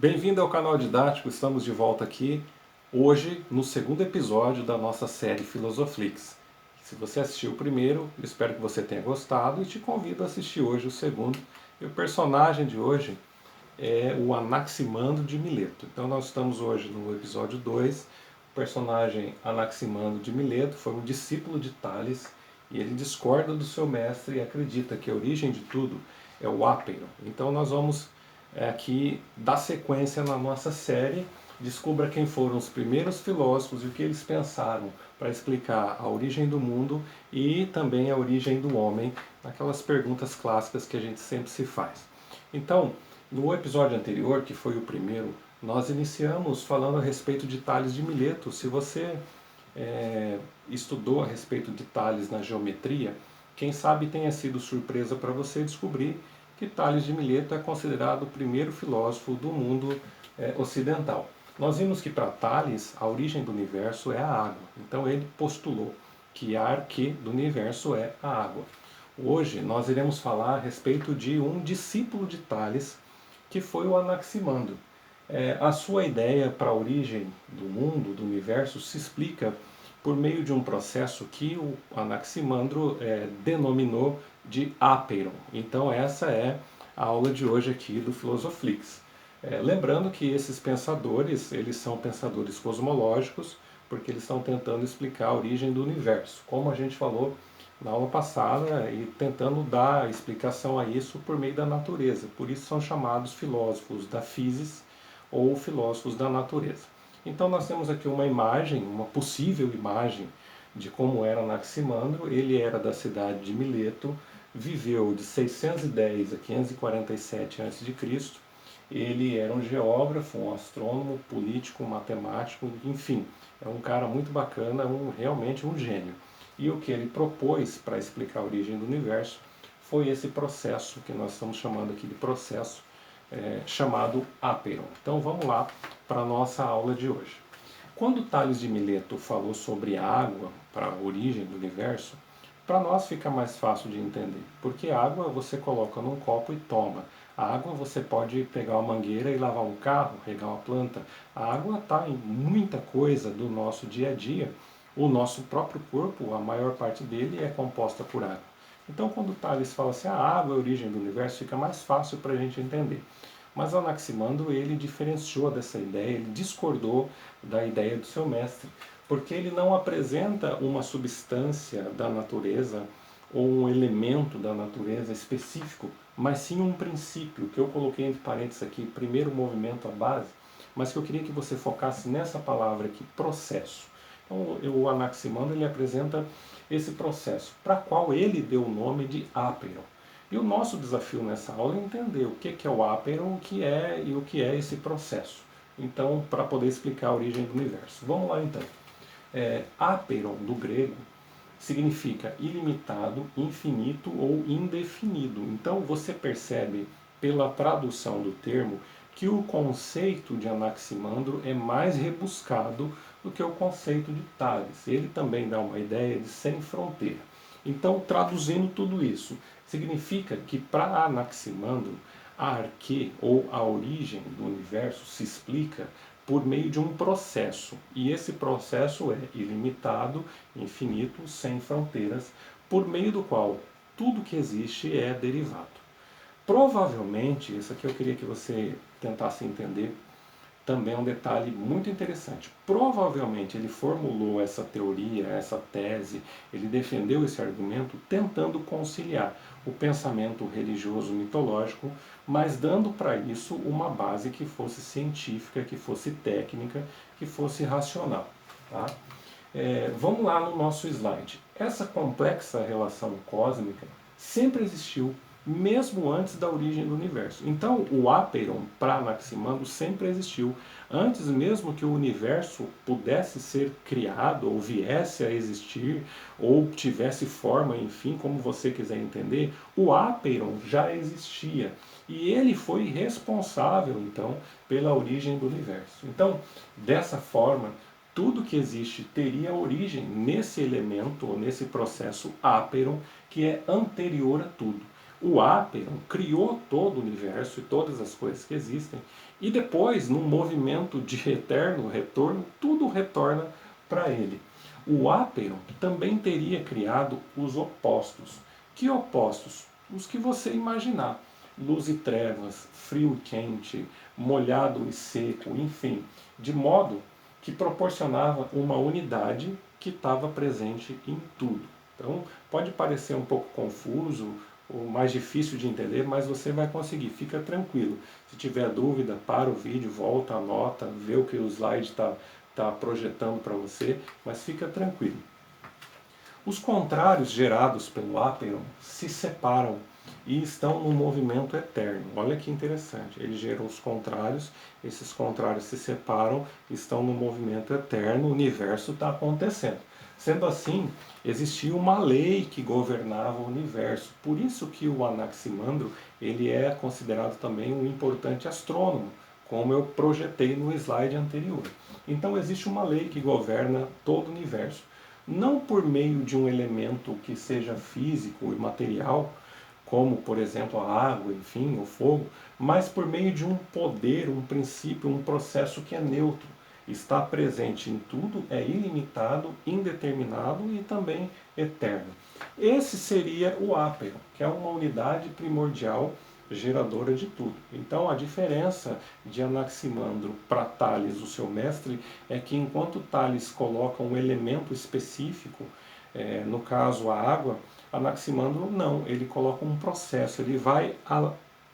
Bem-vindo ao canal Didático, estamos de volta aqui hoje no segundo episódio da nossa série Filosoflix. Se você assistiu o primeiro, eu espero que você tenha gostado e te convido a assistir hoje o segundo. E o personagem de hoje é o Anaximandro de Mileto. Então nós estamos hoje no episódio 2. O personagem Anaximandro de Mileto foi um discípulo de Tales e ele discorda do seu mestre e acredita que a origem de tudo é o ápero. Então nós vamos aqui dar sequência na nossa série. Descubra quem foram os primeiros filósofos e o que eles pensaram para explicar a origem do mundo e também a origem do homem, aquelas perguntas clássicas que a gente sempre se faz. Então, no episódio anterior, que foi o primeiro, nós iniciamos falando a respeito de Tales de Mileto. Se você estudou a respeito de Tales na geometria, quem sabe tenha sido surpresa para você descobrir que Tales de Mileto é considerado o primeiro filósofo do mundo ocidental. Nós vimos que para Tales a origem do universo é a água. Então ele postulou que a arquê do universo é a água. Hoje nós iremos falar a respeito de um discípulo de Tales, que foi o Anaximandro. A sua ideia para a origem do mundo, do universo, se explica por meio de um processo que o Anaximandro denominou de ápeiron. Então essa é a aula de hoje aqui do Filosoflix. Lembrando que esses pensadores, eles são pensadores cosmológicos, porque eles estão tentando explicar a origem do universo, como a gente falou na aula passada, e tentando dar explicação a isso por meio da natureza. Por isso são chamados filósofos da physis ou filósofos da natureza. Então nós temos aqui uma imagem, uma possível imagem de como era Anaximandro. Ele era da cidade de Mileto, viveu de 610 a 547 a.C. Ele era um geógrafo, um astrônomo, político, matemático, enfim, é um cara muito bacana, realmente um gênio. E o que ele propôs para explicar a origem do universo foi esse processo que nós estamos chamando aqui de processo chamado ápeiron. Então vamos lá para a nossa aula de hoje. Quando Tales de Mileto falou sobre a água para a origem do universo, para nós fica mais fácil de entender, porque a água você coloca num copo e toma. A água você pode pegar uma mangueira e lavar um carro, regar uma planta. A água está em muita coisa do nosso dia a dia. O nosso próprio corpo, a maior parte dele é composta por água. Então quando Tales fala assim, a água é a origem do universo, fica mais fácil para a gente entender. Mas Anaximandro, ele diferenciou dessa ideia, ele discordou da ideia do seu mestre, porque ele não apresenta uma substância da natureza ou um elemento da natureza específico, mas sim um princípio, que eu coloquei entre parênteses aqui, primeiro movimento, a base, mas que eu queria que você focasse nessa palavra aqui, processo. Então, o Anaximandro, ele apresenta esse processo, para qual ele deu o nome de ápeiron. E o nosso desafio nessa aula é entender o que é o ápeiron, o que é e o que é esse processo. Então, para poder explicar a origem do universo. Vamos lá então. Ápeiron, do grego, significa ilimitado, infinito ou indefinido. Então você percebe pela tradução do termo que o conceito de Anaximandro é mais rebuscado do que o conceito de Tales. Ele também dá uma ideia de sem fronteira. Então, traduzindo tudo isso, significa que para Anaximandro, a arquê ou a origem do universo se explica por meio de um processo. E esse processo é ilimitado, infinito, sem fronteiras, por meio do qual tudo que existe é derivado. Provavelmente, isso aqui eu queria que você tentasse entender, também é um detalhe muito interessante. Provavelmente ele formulou essa teoria, essa tese, ele defendeu esse argumento tentando conciliar o pensamento religioso mitológico, mas dando para isso uma base que fosse científica, que fosse técnica, que fosse racional. Tá? Vamos lá no nosso slide. Essa complexa relação cósmica sempre existiu, mesmo antes da origem do universo. Então, o ápeiron para Anaximandro sempre existiu. Antes mesmo que o universo pudesse ser criado, ou viesse a existir, ou tivesse forma, enfim, como você quiser entender, o ápeiron já existia. E ele foi responsável, então, pela origem do universo. Então, dessa forma, tudo que existe teria origem nesse elemento, ou nesse processo ápeiron, que é anterior a tudo. O Aperon criou todo o universo e todas as coisas que existem, e depois, num movimento de eterno retorno, tudo retorna para ele. O Aperon também teria criado os opostos. Que opostos? Os que você imaginar. Luz e trevas, frio e quente, molhado e seco, enfim, de modo que proporcionava uma unidade que estava presente em tudo. Então, pode parecer um pouco confuso ou mais difícil de entender, mas você vai conseguir, fica tranquilo. Se tiver dúvida, para o vídeo, volta, anota, vê o que o slide está projetando para você, mas fica tranquilo. Os contrários gerados pelo Aperon se separam e estão no movimento eterno. Olha que interessante, ele gerou os contrários, esses contrários se separam, estão no movimento eterno, o universo está acontecendo. Sendo assim, existia uma lei que governava o universo. Por isso que o Anaximandro ele é considerado também um importante astrônomo, como eu projetei no slide anterior. Então existe uma lei que governa todo o universo. Não por meio de um elemento que seja físico e material, como por exemplo a água, enfim, o fogo, mas por meio de um poder, um princípio, um processo que é neutro. Está presente em tudo, é ilimitado, indeterminado e também eterno. Esse seria o Aperon, que é uma unidade primordial geradora de tudo. Então a diferença de Anaximandro para Tales, o seu mestre, é que enquanto Tales coloca um elemento específico, no caso a água, Anaximandro não, ele coloca um processo, ele vai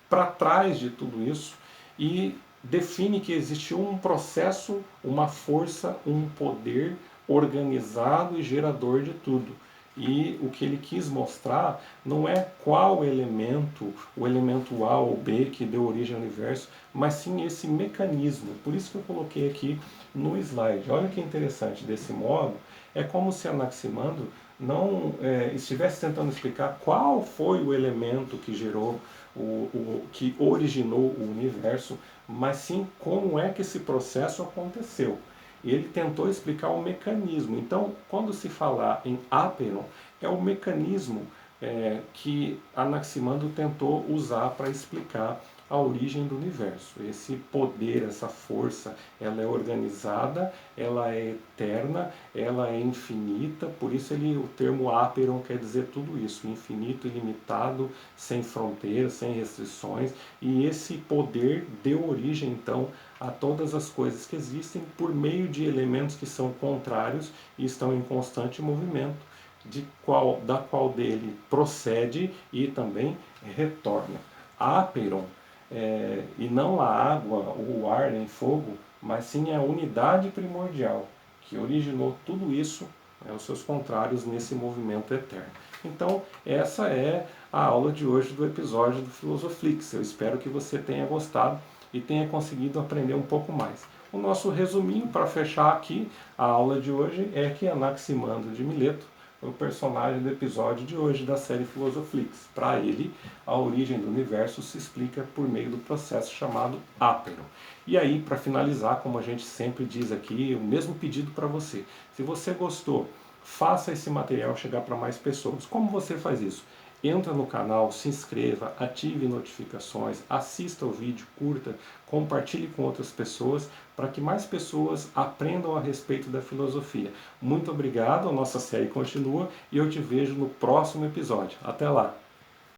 para trás de tudo isso e define que existe um processo, uma força, um poder organizado e gerador de tudo. E o que ele quis mostrar não é qual elemento, o elemento A ou B que deu origem ao universo, mas sim esse mecanismo. Por isso que eu coloquei aqui no slide. Olha que interessante, desse modo, é como se Anaximandro não estivesse tentando explicar qual foi o elemento que gerou, que originou o universo, mas sim como é que esse processo aconteceu. E ele tentou explicar o mecanismo. Então, quando se falar em Aperon, é o mecanismo que Anaximandro tentou usar para explicar a origem do universo. Esse poder, essa força, ela é organizada, ela é eterna, ela é infinita, por isso o termo Aperon quer dizer tudo isso, infinito, ilimitado, sem fronteiras, sem restrições, e esse poder deu origem então a todas as coisas que existem por meio de elementos que são contrários e estão em constante movimento, da qual dele procede e também retorna. Aperon, e não a água, o ar nem fogo, mas sim a unidade primordial que originou tudo isso, os seus contrários nesse movimento eterno. Então, essa é a aula de hoje do episódio do Filosoflix. Eu espero que você tenha gostado e tenha conseguido aprender um pouco mais. O nosso resuminho para fechar aqui a aula de hoje é que Anaximandro de Mileto foi o personagem do episódio de hoje da série Filosoflix. Para ele, a origem do universo se explica por meio do processo chamado Aperon. E aí, para finalizar, como a gente sempre diz aqui, o mesmo pedido para você. Se você gostou, faça esse material chegar para mais pessoas. Como você faz isso? Entra no canal, se inscreva, ative notificações, assista o vídeo, curta, compartilhe com outras pessoas para que mais pessoas aprendam a respeito da filosofia. Muito obrigado, a nossa série continua e eu te vejo no próximo episódio. Até lá!